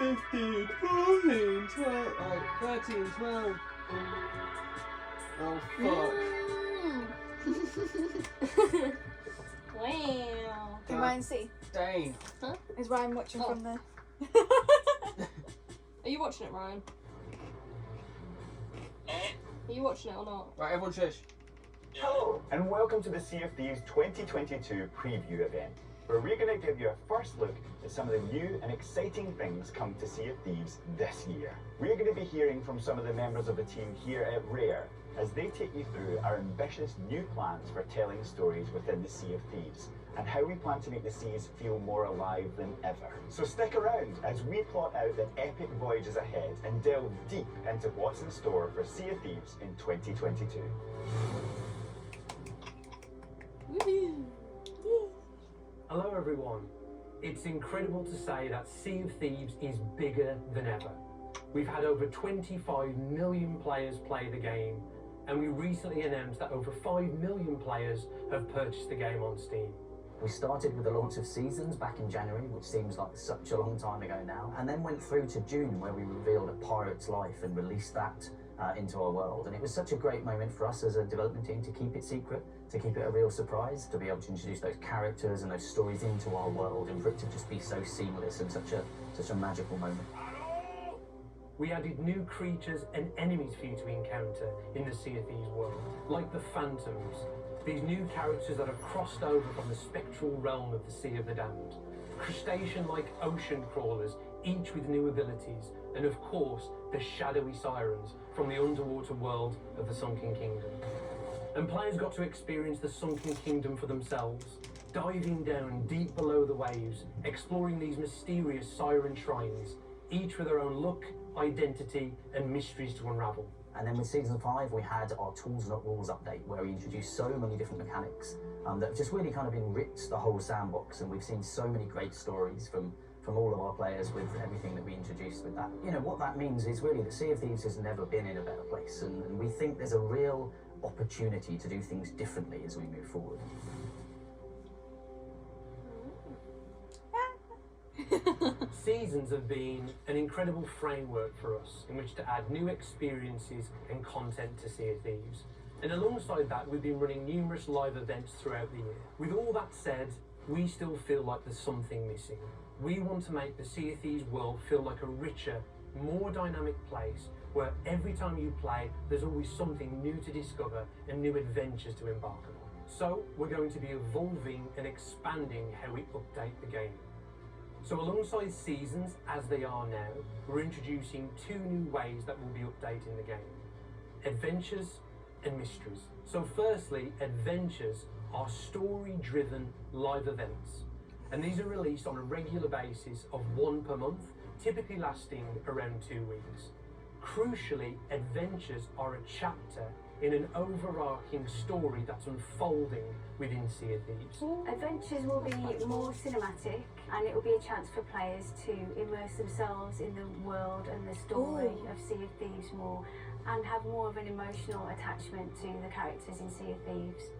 15, 14, 12, 13, 12. Oh, fuck. Wow. Can Ryan see? Dang. Huh? Is Ryan watching from the... Are you watching it, Ryan? Are you watching it or not? Right, everyone shush. Hello, and welcome to the Sea of Thieves 2022 preview event, where we're going to give you a first look at some of the new and exciting things coming to Sea of Thieves this year. We're going to be hearing from some of the members of the team here at Rare as they take you through our ambitious new plans for telling stories within the Sea of Thieves and how we plan to make the seas feel more alive than ever. So stick around as we plot out the epic voyages ahead and delve deep into what's in store for Sea of Thieves in 2022. Woohoo! Hello everyone. It's incredible to say that Sea of Thieves is bigger than ever. We've had over 25 million players play the game, and we recently announced that over 5 million players have purchased the game on Steam. We started with the launch of Seasons back in January, which seems like such a long time ago now, and then went through to June where we revealed a pirate's life and released that into our world. And it was such a great moment for us as a development team to keep it secret, to keep it a real surprise, to be able to introduce those characters and those stories into our world, and for it to just be so seamless and such a magical moment. We added new creatures and enemies for you to encounter in the Sea of Thieves world, like the Phantoms, these new characters that have crossed over from the spectral realm of the Sea of the Damned, crustacean-like ocean crawlers, each with new abilities, and of course, the shadowy sirens from the underwater world of the Sunken Kingdom. And players got to experience the Sunken Kingdom for themselves, diving down deep below the waves, exploring these mysterious siren shrines, each with their own look, identity, and mysteries to unravel. And then with Season 5, we had our Tools Not Rules update, where we introduced so many different mechanics that have just really kind of enriched the whole sandbox, and we've seen so many great stories from all of our players with everything that we introduced with that. You know, what that means is really that Sea of Thieves has never been in a better place, and we think there's a real opportunity to do things differently as we move forward. Seasons have been an incredible framework for us in which to add new experiences and content to Sea of Thieves. And alongside that, we've been running numerous live events throughout the year. With all that said, we still feel like there's something missing. We want to make the Sea of Thieves world feel like a richer, more dynamic place where every time you play, there's always something new to discover and new adventures to embark on. So we're going to be evolving and expanding how we update the game. So alongside Seasons as they are now, we're introducing 2 new ways that we'll be updating the game: Adventures and Mysteries. So firstly, Adventures are story-driven live events, and these are released on a regular basis of 1 per month, typically lasting around 2 weeks. Crucially, Adventures are a chapter in an overarching story that's unfolding within Sea of Thieves. Adventures will be more cinematic, and it will be a chance for players to immerse themselves in the world and the story of Sea of Thieves more, and have more of an emotional attachment to the characters in Sea of Thieves.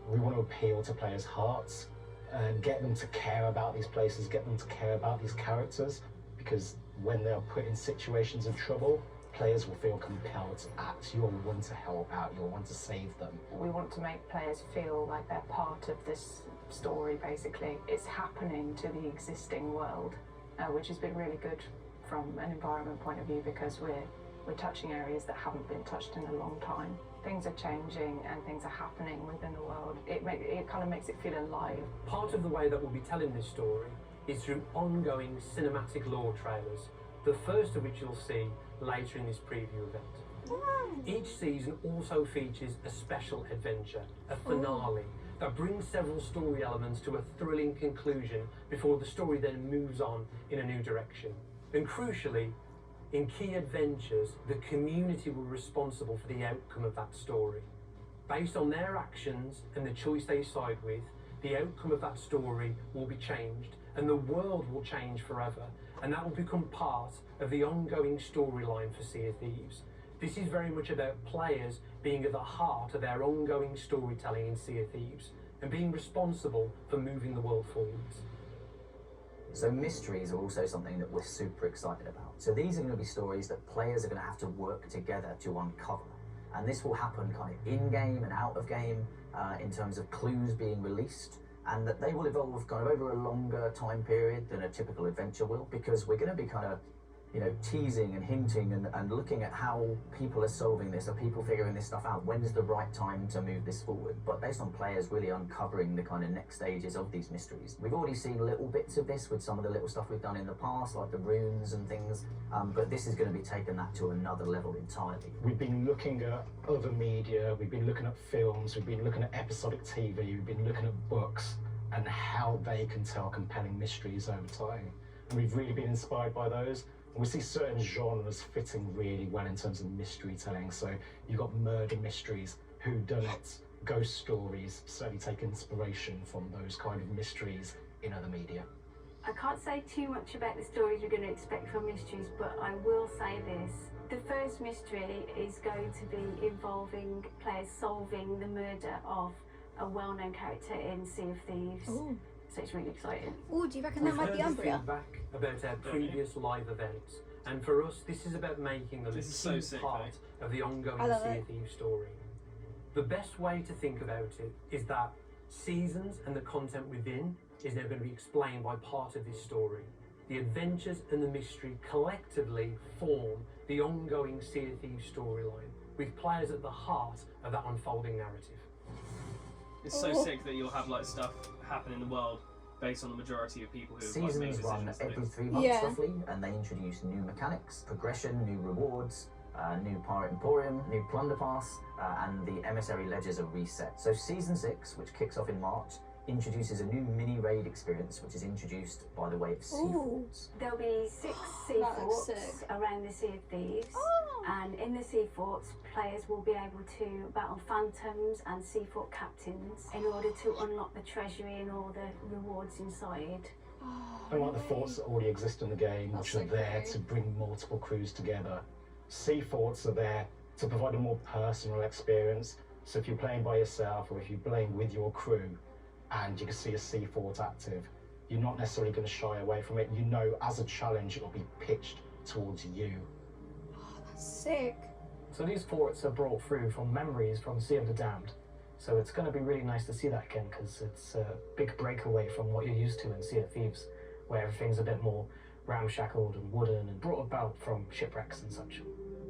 We want to appeal to players' hearts and get them to care about these places, get them to care about these characters, because when they're put in situations of trouble, players will feel compelled to act. You'll want to help out, you'll want to save them. We want to make players feel like they're part of this story, basically. It's happening to the existing world, which has been really good from an environment point of view, because we're touching areas that haven't been touched in a long time. Things are changing and things are happening within the world. It kind of makes it feel alive. Part of the way that we'll be telling this story is through ongoing cinematic lore trailers, the first of which you'll see later in this preview event. Each season also features a special adventure, a finale, that brings several story elements to a thrilling conclusion before the story then moves on in a new direction. And crucially, in key adventures, the community will be responsible for the outcome of that story. Based on their actions and the choice they side with, the outcome of that story will be changed, and the world will change forever, and that will become part of the ongoing storyline for Sea of Thieves. This is very much about players being at the heart of their ongoing storytelling in Sea of Thieves, and being responsible for moving the world forwards. So mysteries are also something that we're super excited about. So these are going to be stories that players are going to have to work together to uncover. And this will happen kind of in-game and out of game in terms of clues being released, and that they will evolve kind of over a longer time period than a typical adventure will, because we're going to be kind of, you know, teasing and hinting and looking at how people are solving this. Are people figuring this stuff out? When's the right time to move this forward? But based on players really uncovering the kind of next stages of these mysteries. We've already seen little bits of this with some of the little stuff we've done in the past, like the runes and things, but this is going to be taking that to another level entirely. We've been looking at other media, we've been looking at films, we've been looking at episodic TV, we've been looking at books and how they can tell compelling mysteries over time. And we've really been inspired by those. We see certain genres fitting really well in terms of mystery telling. So you've got murder mysteries, whodunits, ghost stories, certainly take inspiration from those kind of mysteries in other media. I can't say too much about the stories we're going to expect from mysteries, but I will say this. The first mystery is going to be involving players solving the murder of a well-known character in Sea of Thieves. Ooh. So it's really exciting. Oh, do you reckon that We've might heard be the Umbria? feedback about our previous live events, and for us, this is about making them a This is so key sick, part of the ongoing I love Sea it. of Thieves story. The best way to think about it is that seasons and the content within is now going to be explained by part of this story. The adventures and the mystery collectively form the ongoing Sea of Thieves storyline, with players at the heart of that unfolding narrative. It's so Oh. sick that you'll have like stuff happen in the world based on the majority of people who have like, made Seasons run decisions. to every do. 3 months Yeah. roughly, and they introduce new mechanics, progression, new rewards, new Pirate Emporium, new Plunder Pass, and the Emissary Ledgers are reset. So Season 6, which kicks off in March, introduces a new mini raid experience, which is introduced by the way of sea Ooh. forts. There'll be 6 sea That looks forts sick. around the Sea of Thieves. Oh. And in the sea forts, players will be able to battle phantoms and sea fort captains in order to unlock the treasury and all the rewards inside. And like the forts that already exist in the game, That's which are so there great. to bring multiple crews together. Sea forts are there to provide a more personal experience. So if you're playing by yourself or if you're playing with your crew and you can see a sea fort active, you're not necessarily going to shy away from it. You know, as a challenge, it'll be pitched towards you. That's sick. So these forts are brought through from memories from Sea of the Damned. So it's going to be really nice to see that again, because it's a big breakaway from what you're used to in Sea of Thieves, where everything's a bit more ramshackled and wooden and brought about from shipwrecks and such.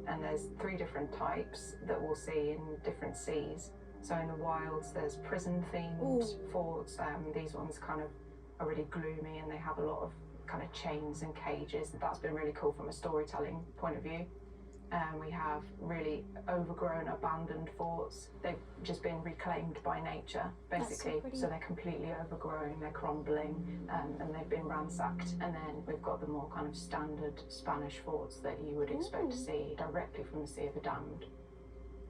And there's 3 different types that we'll see in different seas. So in the wilds, there's prison-themed Ooh. forts. These ones kind of are really gloomy and they have a lot of kind of chains and cages. That's been really cool from a storytelling point of view. We have really overgrown, abandoned forts. They've just been reclaimed by nature, That's so basically. pretty. So they're completely overgrown, they're crumbling, and they've been ransacked. And then we've got the more kind of standard Spanish forts that you would expect to Ooh. see directly from the Sea of the Damned.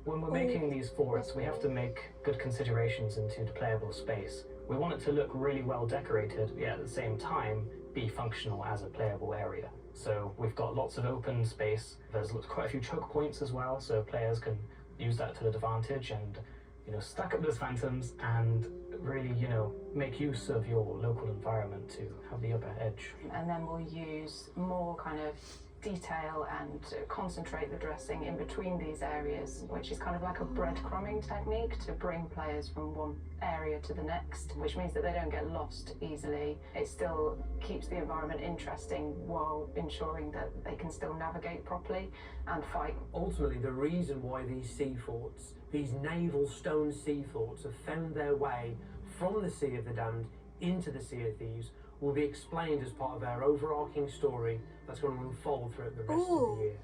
When we're making these forts, we have to make good considerations into the playable space. We want it to look really well decorated, yet at the same time be functional as a playable area. So we've got lots of open space. There's quite a few choke points as well, so players can use that to their advantage and, you know, stack up those phantoms and really, you know, make use of your local environment to have the upper edge. And then we'll use more kind of detail and concentrate the dressing in between these areas, which is kind of like a breadcrumbing technique to bring players from one area to the next, which means that they don't get lost easily. It still keeps the environment interesting while ensuring that they can still navigate properly and fight. Ultimately, the reason why these sea forts, these naval stone sea forts, have found their way from the Sea of the Damned into the Sea of Thieves will be explained as part of our overarching story that's going to unfold throughout the rest of Ooh. the year.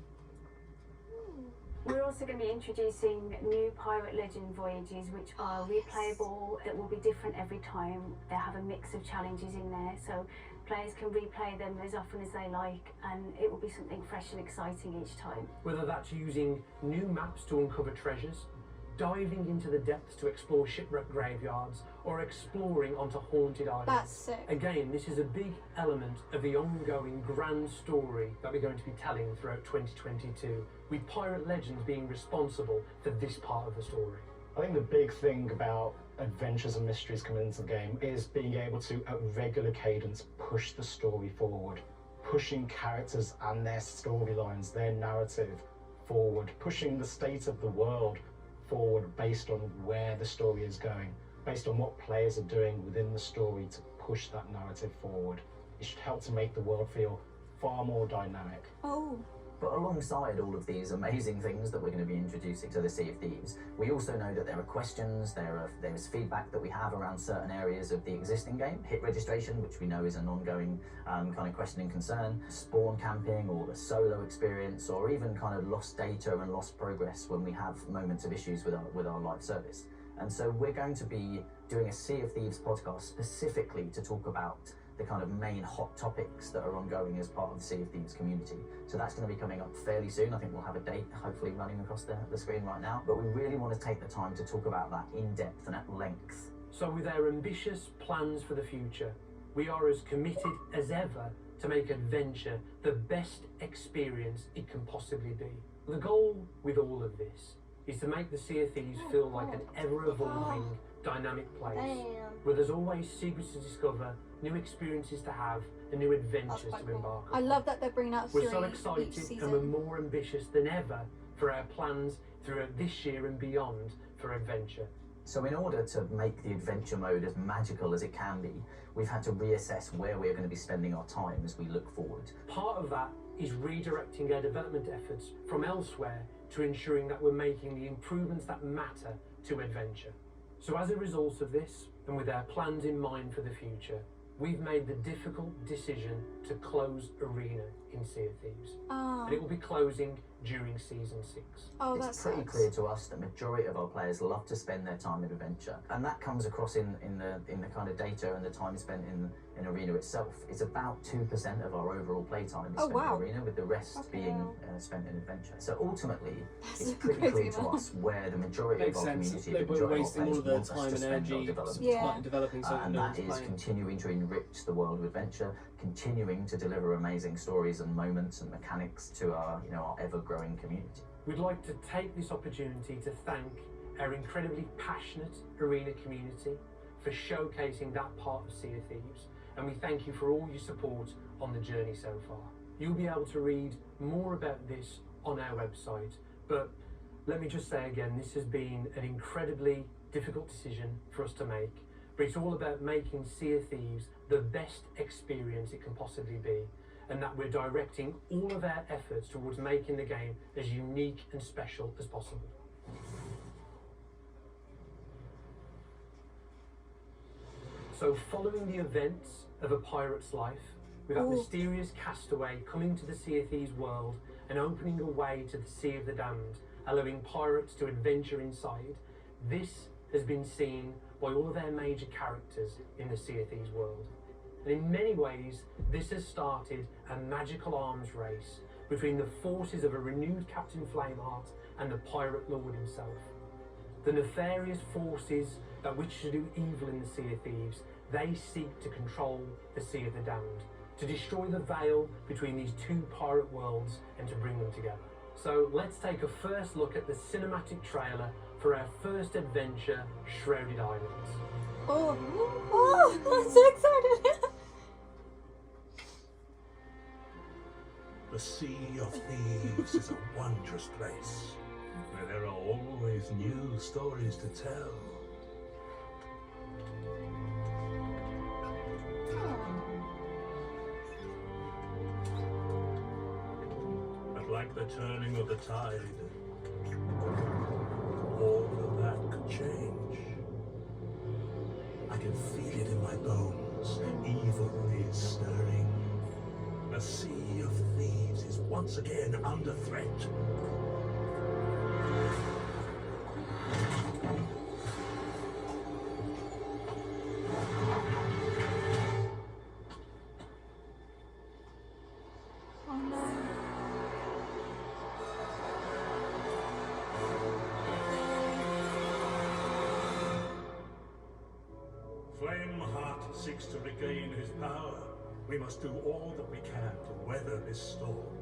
We're also going to be introducing new Pirate Legend voyages, which are replayable, that will be different every time. They have a mix of challenges in there, so players can replay them as often as they like, and it will be something fresh and exciting each time. Whether that's using new maps to uncover treasures, diving into the depths to explore shipwreck graveyards, or exploring onto haunted islands. That's sick. Again, this is a big element of the ongoing grand story that we're going to be telling throughout 2022, with Pirate Legends being responsible for this part of the story. I think the big thing about adventures and mysteries coming into the game is being able to, at regular cadence, push the story forward, pushing characters and their storylines, their narrative forward, pushing the state of the world forward based on where the story is going, based on what players are doing within the story to push that narrative forward. It should help to make the world feel far more dynamic. Oh. But alongside all of these amazing things that we're going to be introducing to the Sea of Thieves, we also know that there are questions, there is feedback that we have around certain areas of the existing game. Hit registration, which we know is an ongoing kind of question and concern, spawn camping or the solo experience, or even kind of lost data and lost progress when we have moments of issues with our live service. And so we're going to be doing a Sea of Thieves podcast specifically to talk about the kind of main hot topics that are ongoing as part of the Sea of Thieves community. So that's going to be coming up fairly soon. I think we'll have a date hopefully running across the screen right now. But we really want to take the time to talk about that in depth and at length. So with our ambitious plans for the future, we are as committed as ever to make adventure the best experience it can possibly be. The goal with all of this is to make the Sea of Thieves feel like an ever-evolving, dynamic place, where there's always secrets to discover, new experiences to have, and new adventures to embark on. I love that they're bringing out We're so each excited season. and we're more ambitious than ever for our plans throughout this year and beyond for adventure. So in order to make the adventure mode as magical as it can be, we've had to reassess where we're going to be spending our time as we look forward. Part of that is redirecting our development efforts from elsewhere to ensuring that we're making the improvements that matter to adventure. So as a result of this, and with our plans in mind for the future, we've made the difficult decision to close Arena in Sea of Thieves. And it will be closing during Season 6. Oh, it's pretty clear to us that the majority of our players love to spend their time in adventure, and that comes across in the kind of data and the time spent in Arena itself. It's about 2% of our overall playtime is spent in Arena, with the rest being spent in adventure. So ultimately, it's pretty clear to us where the majority of our community, the majority of our players want us to spend our development time. And that is continuing to enrich the world of adventure, continuing to deliver amazing stories and moments and mechanics to our ever-growing community. We'd like to take this opportunity to thank our incredibly passionate Arena community for showcasing that part of Sea of Thieves, and we thank you for all your support on the journey so far. You'll be able to read more about this on our website, but let me just say again, this has been an incredibly difficult decision for us to make, but it's all about making Sea of Thieves the best experience it can possibly be, and that we're directing all of our efforts towards making the game as unique and special as possible. So following the events of A Pirate's Life, with that mysterious castaway coming to the Sea of Thieves world and opening a way to the Sea of the Damned, allowing pirates to adventure inside, this has been seen by all of our major characters in the Sea of Thieves world. And in many ways, this has started a magical arms race between the forces of a renewed Captain Flameheart and the Pirate Lord himself. The nefarious forces that wish to do evil in the Sea of Thieves, they seek to control the Sea of the Damned, to destroy the veil between these two pirate worlds and to bring them together. So let's take a first look at the cinematic trailer for our first adventure, Shrouded Islands. I'm so excited! The Sea of Thieves is a wondrous place, where there are always new stories to tell. But like the turning of the tide, all of that could change. I can feel it in my bones. Evil is stirring. The Sea of Thieves is once again under threat. Oh no. Flameheart seeks to regain his power. We must do all that we can to weather this storm.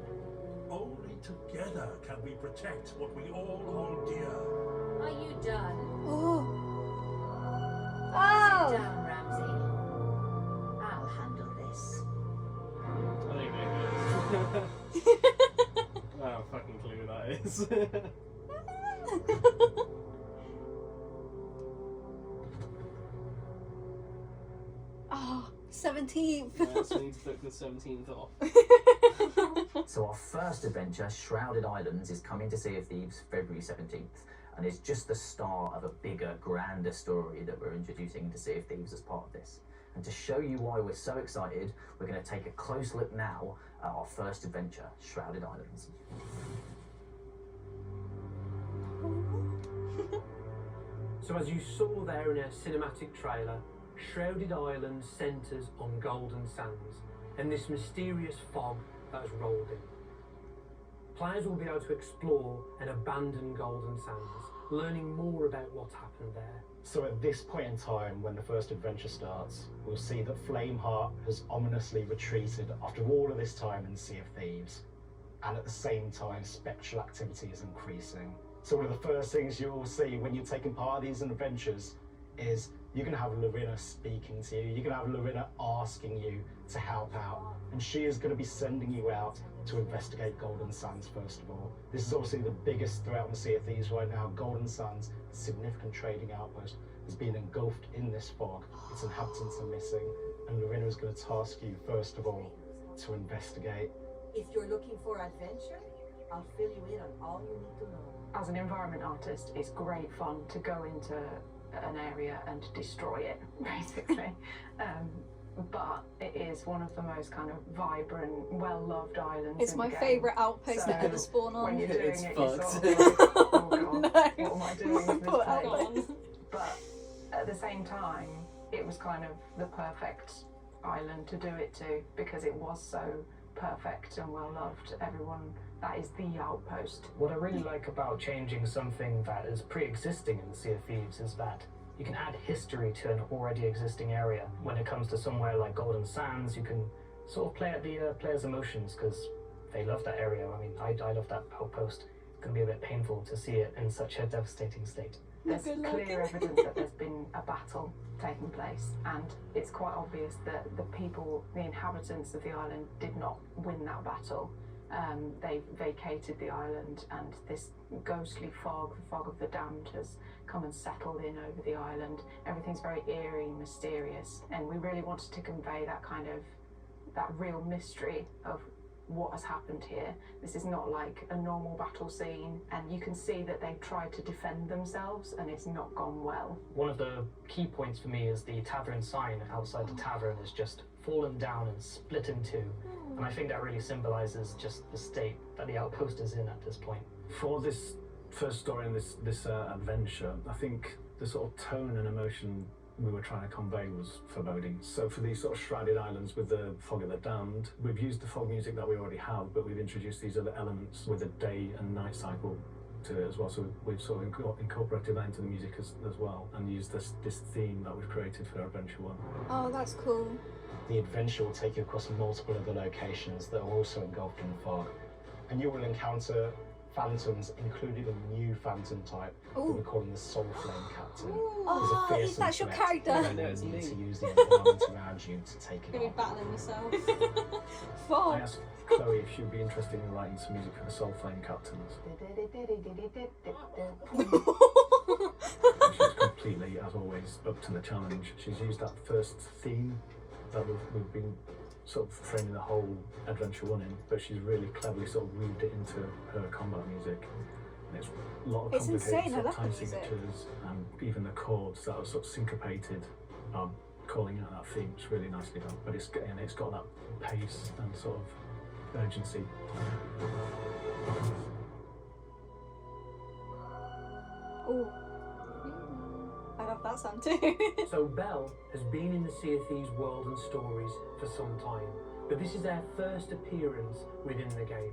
Only together can we protect what we all hold dear. Are you done? Oh. Oh! Sit down, Ramsey. I'll handle this. I don't even know who it is. I don't fucking clue who that is. Oh, 17th. Yeah, so we need to book the 17th off. So our first adventure, Shrouded Islands, is coming to Sea of Thieves February 17th, and it's just the start of a bigger, grander story that we're introducing to Sea of Thieves as part of this. And to show you why we're so excited, we're going to take a close look now at our first adventure, Shrouded Islands. So as you saw there in our cinematic trailer, Shrouded Island centres on golden sands and this mysterious fog that has rolled in. Players will be able to explore an abandoned golden sands, learning more about what happened there. So at this point in time, when the first adventure starts, we'll see that Flameheart has ominously retreated after all of this time in Sea of Thieves. And at the same time, spectral activity is increasing. So one of the first things you'll see when you're taking part of these adventures is you're going to have Lorena speaking to you, you're going to have Lorena asking you to help out, and she is going to be sending you out to investigate Golden Sands first of all. This is obviously the biggest threat on the Sea of Thieves right now. Golden Sands, a significant trading outpost, has been engulfed in this fog. Its inhabitants are missing, and Lorena is going to task you first of all to investigate. If you're looking for adventure, I'll fill you in on all you need to know. As an environment artist, it's great fun to go into an area and destroy it, basically. But it is one of the most kind of vibrant, well-loved islands. It's in my the game. favourite outpost So to ever spawn on. when you're doing It's it, you're sort of fucked. like, oh god, No. what am I doing with this Put place? outpost. But at the same time, it was kind of the perfect island to do it to because it was so perfect and well loved. Everyone, that is the outpost. What I really like about changing something that is pre-existing in Sea of Thieves is that you can add history to an already existing area. When it comes to somewhere like Golden Sands, you can sort of play at the players' emotions because they love that area. I mean, I love that outpost. It's going to be a bit painful to see it in such a devastating state. There's Good luck. clear evidence that there's been a battle taking place, and it's quite obvious that the people, the inhabitants of the island, did not win that battle. They vacated the island, and this ghostly fog, the fog of the damned, has come and settled in over the island. Everything's very eerie and mysterious, and we really wanted to convey that kind of, that real mystery of what has happened here. This is not like a normal battle scene, and you can see that they've tried to defend themselves and it's not gone well. One of the key points for me is the tavern sign outside the tavern is just fallen down and split in two. And I think that really symbolises just the state that the outpost is in at this point. For this first story and this adventure, I think the sort of tone and emotion we were trying to convey was foreboding. So for these sort of shrouded islands with the fog of the damned, we've used the fog music that we already have, but we've introduced these other elements with a day and night cycle to it as well. So we've sort of incorporated that into the music as well, and used this theme that we've created for Adventure 1. Oh, that's cool. The adventure will take you across multiple other locations that are also engulfed in fog, and you will encounter phantoms, including a new phantom type that we're calling the Soul Flame Captain. Oh, is that your character? And you need to use the environment around you to take it Gonna be on. battling yourself. I Fog. asked Chloe if she would be interested in writing some music for the Soul Flame Captains. She's completely, as always, up to the challenge. She's used that first theme that we've been sort of framing the whole Adventure 1 in, but she's really cleverly sort of weaved it into her combat music. And it's a lot of It's complicated insane, I sort of love time the music. signatures, and even the chords that are sort of syncopated are calling out that theme. It's really nicely done, but it's got that pace and sort of urgency. Oh. I love that sound too. So Belle has been in the Sea of Thieves world and stories for some time, but this is her first appearance within the game.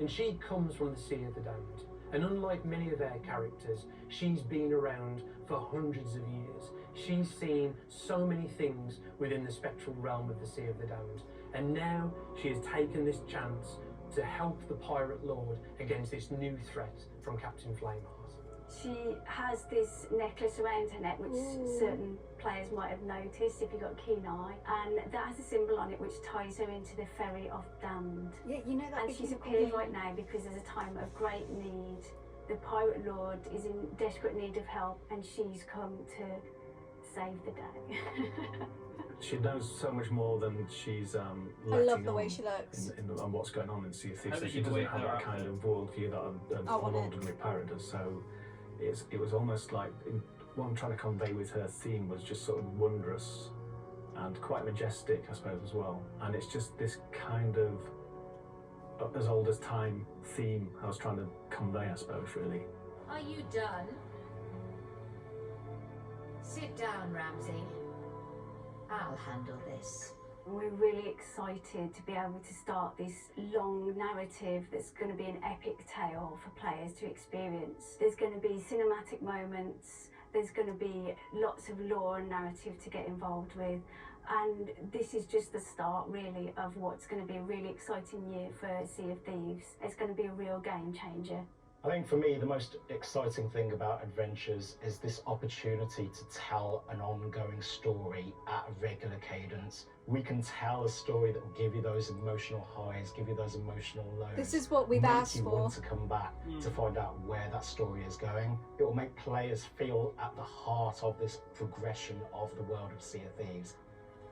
And she comes from the Sea of the Damned, and unlike many of her characters, she's been around for hundreds of years. She's seen so many things within the spectral realm of the Sea of the Damned, and now she has taken this chance to help the Pirate Lord against this new threat from Captain Flameheart. She has this necklace around her neck, which certain players might have noticed if you got a keen eye, and that has a symbol on it which ties her into the ferry of Damned. Yeah, you know that. And big she's unicorn appeared thing? right now because there's a time of great need. The pirate lord is in desperate need of help, and she's come to save the day. She knows so much more than she's I letting love the on way she looks. on what's going on in Sea of Thieves. How So did she you doesn't wake have her that up kind then? of worldview that an I want it. ordinary pirate does. So it was almost like what I'm trying to convey with her theme was just sort of wondrous and quite majestic, I suppose, as well. And it's just this kind of as old as time theme I was trying to convey, I suppose, really. Are you done? Sit down, Ramsay. I'll handle this. We're really excited to be able to start this long narrative that's going to be an epic tale for players to experience. There's going to be cinematic moments, there's going to be lots of lore and narrative to get involved with, and this is just the start really of what's going to be a really exciting year for Sea of Thieves. It's going to be a real game changer. I think for me, the most exciting thing about Adventures is this opportunity to tell an ongoing story at a regular cadence. We can tell a story that will give you those emotional highs, give you those emotional lows. This is what we've make asked you for. want to come back to find out where that story is going. It will make players feel at the heart of this progression of the world of Sea of Thieves.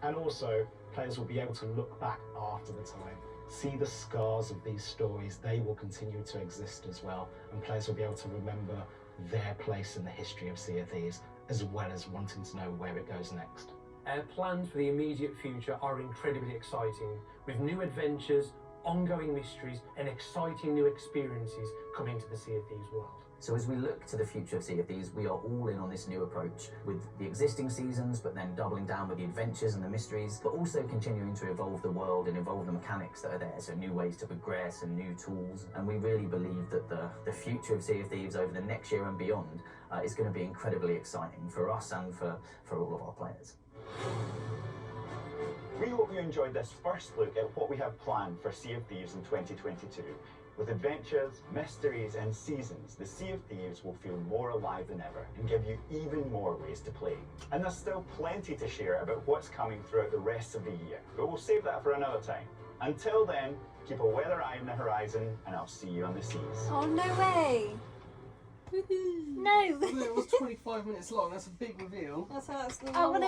And also, players will be able to look back after the time, see the scars of these stories. They will continue to exist as well, and players will be able to remember their place in the history of Sea of Thieves, as well as wanting to know where it goes next. Our plans for the immediate future are incredibly exciting, with new adventures, ongoing mysteries, and exciting new experiences coming to the Sea of Thieves world. So as we look to the future of Sea of Thieves, we are all in on this new approach with the existing seasons, but then doubling down with the adventures and the mysteries, but also continuing to evolve the world and evolve the mechanics that are there, so new ways to progress and new tools. And we really believe that the future of Sea of Thieves over the next year and beyond is going to be incredibly exciting for us and for all of our players. We hope you enjoyed this first look at what we have planned for Sea of Thieves in 2022. With adventures, mysteries and seasons, the Sea of Thieves will feel more alive than ever and give you even more ways to play. And there's still plenty to share about what's coming throughout the rest of the year, but we'll save that for another time. Until then, keep a weather eye on the horizon and I'll see you on the seas. Oh, no way! No! It was 25 minutes long, that's a big reveal. That's I want to